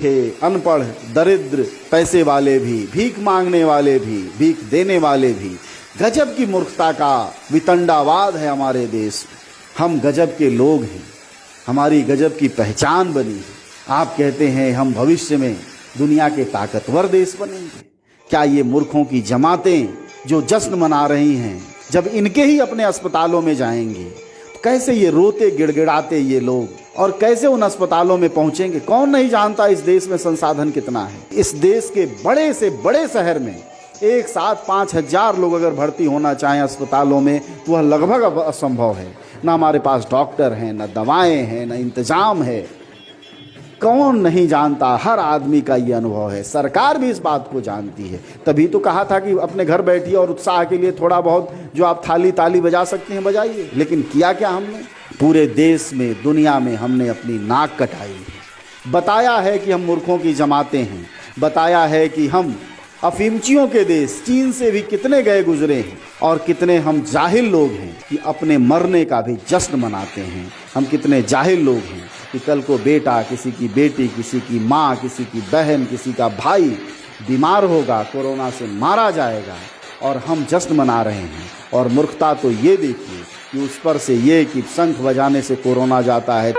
थे अनपढ़, दरिद्र, पैसे वाले भी, भीख मांगने वाले भी, भीख देने वाले भी। गजब की मूर्खता का वितंडावाद है हमारे देश में। हम गजब के लोग हैं, हमारी गजब की पहचान बनी है। आप कहते हैं हम भविष्य में दुनिया के ताकतवर देश बनेंगे। क्या ये मूर्खों की जमातें जो जश्न मना रही हैं, जब इनके ही अपने अस्पतालों में जाएंगे, कैसे ये रोते गिड़गिड़ाते ये लोग और कैसे उन अस्पतालों में पहुंचेंगे? कौन नहीं जानता इस देश में संसाधन कितना है। इस देश के बड़े से बड़े शहर में एक साथ 5,000 लोग अगर भर्ती होना चाहें अस्पतालों में तो वह लगभग असंभव है। ना हमारे पास डॉक्टर हैं, ना दवाएं हैं, ना इंतजाम है। कौन नहीं जानता? हर आदमी का ये अनुभव है। सरकार भी इस बात को जानती है। तभी तो कहा था कि अपने घर बैठिए और उत्साह के लिए थोड़ा बहुत जो आप थाली ताली बजा सकते हैं बजाइए। लेकिन किया क्या हमने? पूरे देश में, दुनिया में हमने अपनी नाक कटाई है। बताया है कि हम मूर्खों की जमातें हैं, बताया है कि हम अफीमचियों के देश चीन से भी कितने गए गुजरे हैं, और कितने हम जाहिल लोग हैं कि अपने मरने का भी जश्न मनाते हैं। हम कितने जाहिल लोग हैं कि कल को बेटा, किसी की बेटी, किसी की माँ, किसी की बहन, किसी का भाई बीमार होगा, कोरोना से मारा जाएगा, और हम जश्न मना रहे हैं। और मूर्खता तो ये देखिए कि उस पर से ये कि शंख बजाने से कोरोना जाता है,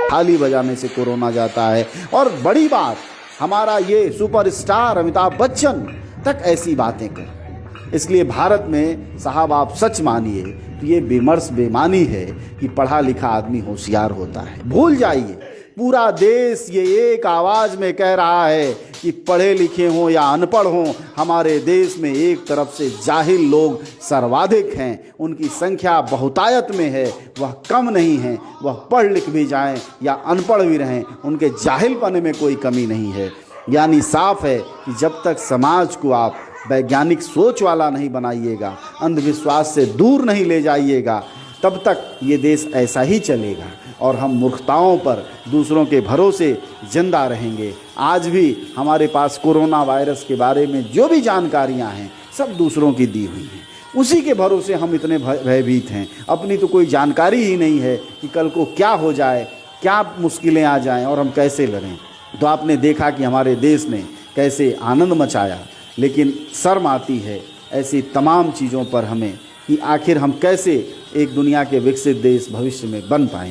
थाली बजाने से कोरोना जाता है, और बड़ी बात हमारा ये सुपरस्टार अमिताभ बच्चन तक ऐसी बातें कर। इसलिए भारत में साहब आप सच मानिए तो ये विमर्श बेमानी है कि पढ़ा लिखा आदमी होशियार होता है। भूल जाइए, पूरा देश ये एक आवाज़ में कह रहा है कि पढ़े लिखे हों या अनपढ़ हों, हमारे देश में एक तरफ से जाहिल लोग सर्वाधिक हैं। उनकी संख्या बहुतायत में है, वह कम नहीं है। वह पढ़ लिख भी जाएं या अनपढ़ भी रहें, उनके जाहिलपने में कोई कमी नहीं है। यानी साफ है कि जब तक समाज को आप वैज्ञानिक सोच वाला नहीं बनाइएगा, अंधविश्वास से दूर नहीं ले जाइएगा, तब तक ये देश ऐसा ही चलेगा और हम मूर्खताओं पर, दूसरों के भरोसे जिंदा रहेंगे। आज भी हमारे पास कोरोना वायरस के बारे में जो भी जानकारियां हैं सब दूसरों की दी हुई हैं। उसी के भरोसे हम इतने भयभीत हैं। अपनी तो कोई जानकारी ही नहीं है कि कल को क्या हो जाए, क्या मुश्किलें आ जाएं और हम कैसे लड़ें। तो आपने देखा कि हमारे देश ने कैसे आनंद मचाया, लेकिन शर्म आती है ऐसी तमाम चीज़ों पर हमें कि आखिर हम कैसे एक दुनिया के विकसित देश भविष्य में बन पाएं।